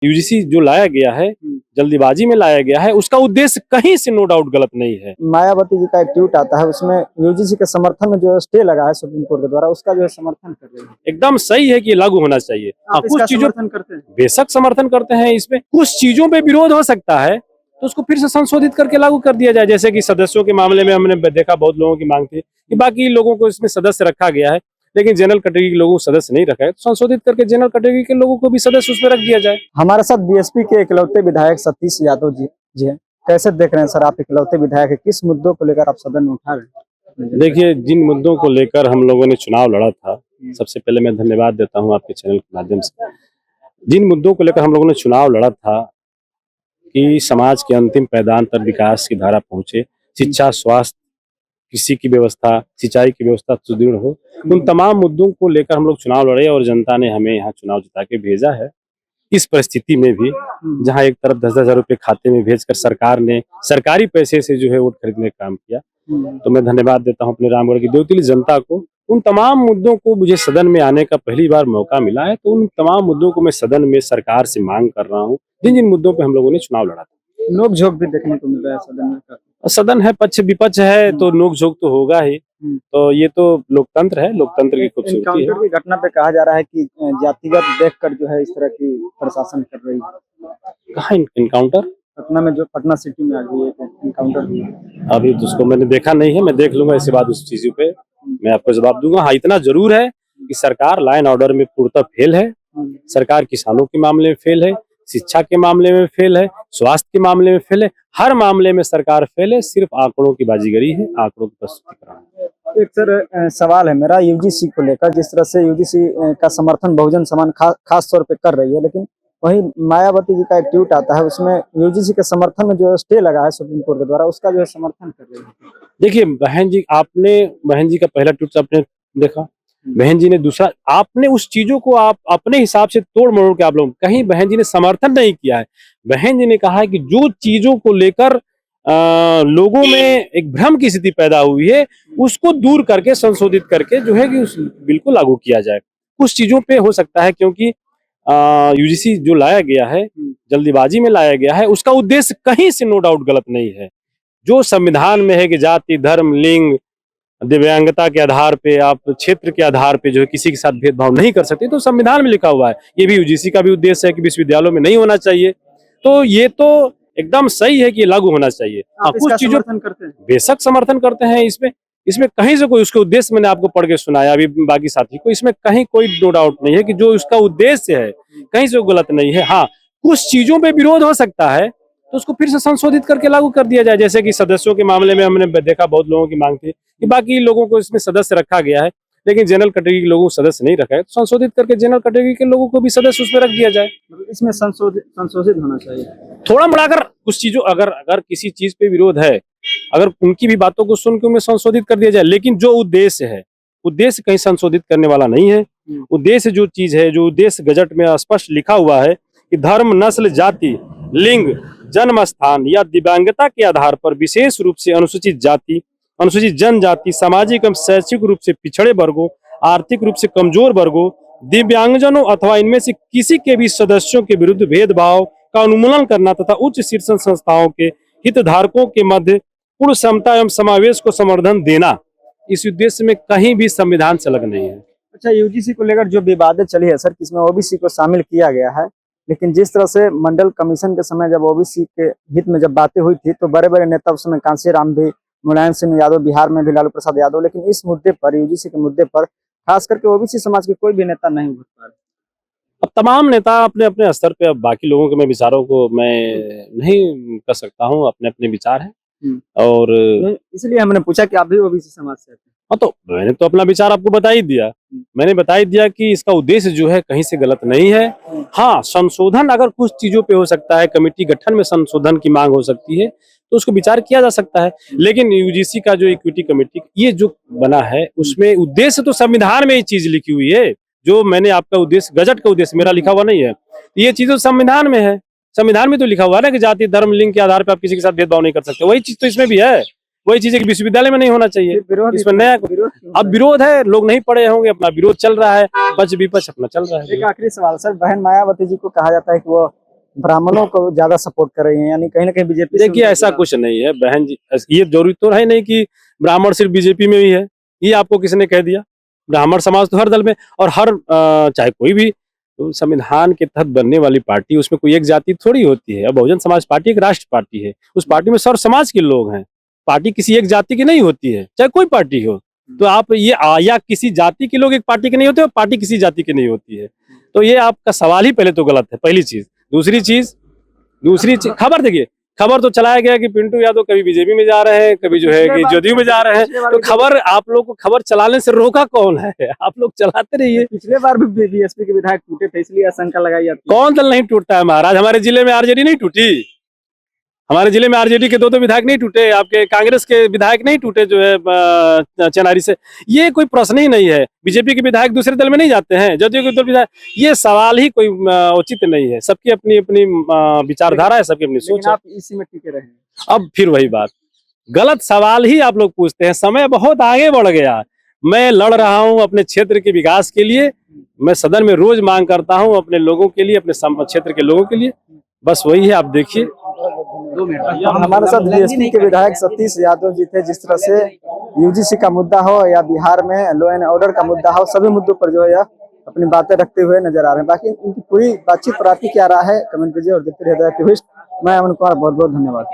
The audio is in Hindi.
यूजीसी जो लाया गया है, जल्दीबाजी में लाया गया है, उसका उद्देश्य कहीं से नो डाउट गलत नहीं है। मायावती जी का एक ट्वीट आता है, उसमें यूजीसी के समर्थन में जो स्टे लगा है सुप्रीम कोर्ट के द्वारा, उसका जो है समर्थन कर रहे हैं। एकदम सही है कि ये लागू होना चाहिए। आप कुछ चीजों समर्थन करते हैं? बेशक समर्थन करते हैं। इसमें कुछ चीजों पे विरोध हो सकता है तो उसको फिर से संशोधित करके लागू कर दिया जाए। जैसे कि सदस्यों के मामले में हमने देखा, बहुत लोगों की मांग थी कि बाकी लोगों को इसमें सदस्य रखा गया है, लेकिन जनरल कैटेगरी के लोगों को सदस्य नहीं रखा है, तो संशोधित करके जनरल कैटेगरी के लोगों को भी सदस्य उसमें रख दिया जाए। हमारे साथ बीएसपी के इकलौते विधायक सतीश यादव जी हैं। कैसे देख रहे हैं सर, आप इकलौते विधायक है, किस मुद्दों को लेकर आप सदन में उठा रहे हैं? देखिए, जिन मुद्दों को लेकर हम लोगों ने चुनाव लड़ा था, सबसे पहले मैं धन्यवाद देता हूं आपके चैनल के माध्यम से। जिन मुद्दों को लेकर हम लोगों ने चुनाव लड़ा था कि समाज के अंतिम पैदान तक विकास की धारा पहुंचे, शिक्षा, स्वास्थ्य, कृषि की व्यवस्था, सिंचाई की व्यवस्था सुदृढ़ हो, उन तमाम मुद्दों को लेकर हम लोग चुनाव लड़े और जनता ने हमें यहाँ चुनाव जिता के भेजा है। इस परिस्थिति में भी जहाँ एक तरफ 10-10 हजार रुपए खाते में भेजकर सरकार ने सरकारी पैसे से जो है वोट खरीदने का काम किया, तो मैं धन्यवाद देता हूँ अपने रामगढ़ की देवतुल्य जनता को। उन तमाम मुद्दों को मुझे सदन में आने का पहली बार मौका मिला है, तो उन तमाम मुद्दों को मैं सदन में सरकार से मांग कर रहा हूँ, जिन जिन मुद्दों पे हम लोगों ने चुनाव लड़ा था। नोक झोंक भी देखने को मिल रहा है सदन में। सदन है, पक्ष विपक्ष है, तो नोक झोंक तो होगा ही। तो ये तो लोकतंत्र है, लोकतंत्र की खूबसूरती है। एनकाउंटर की घटना पे कहा जा रहा है कि जातिगत देखकर जो है इस तरह की प्रशासन कर रही है। कहाँ एनकाउंटर? पटना में, जो पटना सिटी में अभी एक एनकाउंटर हुआ। अभी तो उसको मैंने देखा नहीं है, मैं देख लूंगा, इसके बाद उस चीजों पे मैं आपको जवाब दूंगा। हाँ, इतना जरूर है कि सरकार लॉ एंड ऑर्डर में पूर्णतः फेल है। सरकार किसानों के मामले में फेल है, शिक्षा के मामले में फेल है, स्वास्थ्य के मामले में फेल है, हर मामले में सरकार फेल है। सिर्फ आंकड़ों की बाजीगरी है, आंकड़ों की प्रस्तुतिकरण। एक सर सवाल है मेरा यूजीसी को लेकर, जिस तरह से यूजीसी का समर्थन बहुजन समाज खास तौर पे कर रही है, लेकिन वहीं मायावती जी का एक ट्वीट आता है, उसमें यूजीसी के समर्थन में जो स्टे लगा है सुप्रीम कोर्ट के द्वारा, उसका जो है समर्थन कर रही है। देखिए बहन जी का पहला ट्वीट आपने देखा, बहन जी ने दूसरा, आपने उस चीजों को आप अपने हिसाब से तोड़ मरोड़ के आप लोग, कहीं बहन जी ने समर्थन नहीं किया है। बहन जी ने कहा है कि जो चीजों को लेकर लोगों में एक भ्रम की स्थिति पैदा हुई है, उसको दूर करके संशोधित करके जो है कि उस बिल्कुल लागू किया जाए। कुछ चीजों पे हो सकता है, क्योंकि यूजीसी जो लाया गया है, जल्दीबाजी में लाया गया है, उसका उद्देश्य कहीं से नो डाउट गलत नहीं है। जो संविधान में है कि जाति, धर्म, लिंग, दिव्यांगता के आधार पे, आप क्षेत्र के आधार पे जो है किसी के साथ भेदभाव नहीं कर सकते, तो संविधान में लिखा हुआ है। ये भी यूजीसी का भी उद्देश्य है कि विश्वविद्यालयों में नहीं होना चाहिए। तो ये तो एकदम सही है कि ये लागू होना चाहिए। आप कुछ चीजों समर्थन करते हैं? बेशक समर्थन करते हैं। इसमें कहीं से कोई, उसके उद्देश्य मैंने आपको पढ़ के सुनाया अभी बाकी साथी को, इसमें कहीं कोई नो डाउट नहीं है कि जो उसका उद्देश्य है कहीं से गलत नहीं है। हाँ, कुछ चीजों पे विरोध हो सकता है तो उसको फिर से संशोधित करके लागू कर दिया जाए। जैसे कि सदस्यों के मामले में हमने देखा, बहुत लोगों की मांग थी कि बाकी लोगों को इसमें सदस्य रखा गया है, लेकिन जनरल कैटेगरी के लोगों को सदस्य नहीं रखा है, तो संशोधित करके जनरल कैटेगरी के लोगों को भी सदस्य उसमें रख दिया जाए। इसमें संशोधित होना चाहिए थोड़ा बड़ा। अगर कुछ चीजों, अगर किसी चीज पे विरोध है, अगर उनकी भी बातों को सुन के उनमें संशोधित कर दिया जाए, लेकिन जो उद्देश्य है, उद्देश्य कहीं संशोधित करने वाला नहीं है। उद्देश्य जो चीज है, जो उद्देश्य गजट में स्पष्ट लिखा हुआ है कि धर्म, नस्ल, जाति, लिंग, जन्म स्थान या दिव्यांगता के आधार पर विशेष रूप से अनुसूचित जाति, अनुसूचित जनजाति, सामाजिक एवं शैक्षिक रूप से पिछड़े वर्गों, आर्थिक रूप से कमजोर वर्गों, दिव्यांगजनों अथवा इनमें से किसी के भी सदस्यों के विरुद्ध भेदभाव का उन्मूलन करना तथा उच्च शिक्षण संस्थाओं के हितधारकों के मध्य पूर्ण समता एवं समावेश को समर्थन देना, इस उद्देश्य में कहीं भी संविधान संलग्न नहीं है। अच्छा, यूजीसी को लेकर जो विवादें चली है सर, किसमें ओबीसी को शामिल किया गया है, लेकिन जिस तरह से मंडल कमीशन के समय जब ओबीसी के हित में जब बातें हुई थी, तो बड़े बड़े नेता उस समय कांशीराम भी, मुलायम सिंह यादव, बिहार में भी लालू प्रसाद यादव, लेकिन इस मुद्दे पर, यूजीसी के मुद्दे पर खास करके ओबीसी समाज के कोई भी नेता नहीं उठ पा रहे। अब तमाम नेता अपने अपने स्तर पे, अब बाकी लोगों के मैं विचारों को मैं नहीं कर सकता हूँ, अपने अपने विचार हैं, और इसलिए हमने पूछा कि आप भी ओबीसी समाज से हैं। हाँ, तो मैंने तो अपना विचार आपको बता ही दिया। मैंने बता ही दिया कि इसका उद्देश्य जो है कहीं से गलत नहीं है। हाँ, संशोधन अगर कुछ चीजों पे हो सकता है, कमेटी गठन में संशोधन की मांग हो सकती है, तो उसको विचार किया जा सकता है। लेकिन यूजीसी का जो इक्विटी कमेटी ये जो बना है, उसमें उद्देश्य तो संविधान में ये चीज लिखी हुई है। जो मैंने आपका उद्देश्य, गजट का उद्देश्य मेरा लिखा हुआ नहीं है, ये चीज तो संविधान में है। संविधान में तो लिखा हुआ है ना कि जाति, धर्म, लिंग के आधार पर आप किसी के साथ भेदभाव नहीं कर सकते। वही चीज तो इसमें भी है। वही चीज है कि विश्वविद्यालय में नहीं होना चाहिए। इसमें नया अब विरोध है, लोग नहीं पढ़े होंगे, अपना विरोध चल रहा है, पक्ष विपक्ष अपना चल रहा है। एक आखिरी सवाल सर, बहन मायावती जी को कहा जाता है कि वो ब्राह्मणों को ज्यादा सपोर्ट कर रही है, यानी कहीं ना कहीं बीजेपी देखिए ऐसा कुछ नहीं है बहन जी, ये जरूरी तो है नहीं कि ब्राह्मण सिर्फ बीजेपी में ही है, ये आपको किसने कह दिया? ब्राह्मण समाज तो हर दल में, और हर चाहे कोई भी, तो संविधान के तहत बनने वाली पार्टी, उसमें कोई एक जाति थोड़ी होती है। अब बहुजन समाज पार्टी एक राष्ट्र पार्टी है, उस पार्टी में सर्व समाज के लोग हैं, पार्टी किसी एक जाति की नहीं होती है, चाहे कोई पार्टी हो। तो आप ये या किसी जाति के लोग एक पार्टी के नहीं होते, और पार्टी किसी जाति की नहीं होती है। तो ये आपका सवाल ही पहले तो गलत है, पहली चीज। दूसरी चीज खबर देखिए, खबर तो चलाया गया कि पिंटू यादव कभी बीजेपी में जा रहे हैं, कभी जो है कि जदयू में जा रहे हैं। तो खबर, आप लोग को खबर चलाने से रोका कौन है? आप लोग चलाते रहिए। पिछले बार भी बीएसपी के विधायक टूटे थे, इसलिए आशंका लगाई जाती है। कौन दल नहीं टूटता है महाराज? हमारे जिले में आरजेडी नहीं टूटी, हमारे जिले में आरजेडी के दो विधायक नहीं टूटे, आपके कांग्रेस के विधायक नहीं टूटे जो है चेनारी से। ये कोई प्रश्न ही नहीं है। बीजेपी के विधायक दूसरे दल में नहीं जाते हैं, जदयू के दो विधायक, ये सवाल ही कोई उचित नहीं है। सबकी अपनी अपनी विचारधारा है, सबकी अपनी सोच है। आप इसी में टिके रहे। अब फिर वही बात, गलत सवाल ही आप लोग पूछते हैं। समय बहुत आगे बढ़ गया, मैं लड़ रहा हूं अपने क्षेत्र के विकास के लिए, मैं सदन में रोज मांग करता हूं अपने लोगों के लिए, अपने क्षेत्र के लोगों के लिए। बस वही है, आप देखिए। हमारे साथ बीएसपी के विधायक सतीश यादव जी थे। जिस तरह से यूजीसी का मुद्दा हो या बिहार में लॉ एंड ऑर्डर का मुद्दा हो, सभी मुद्दों पर जो है अपनी बातें रखते हुए नजर आ रहे हैं। बाकी इनकी पूरी बातचीत पर आपकी क्या राय है, कमेंट कीजिए और देखते रहिए द एक्टिविस्ट। मैं अमन कुमार, बहुत बहुत धन्यवाद।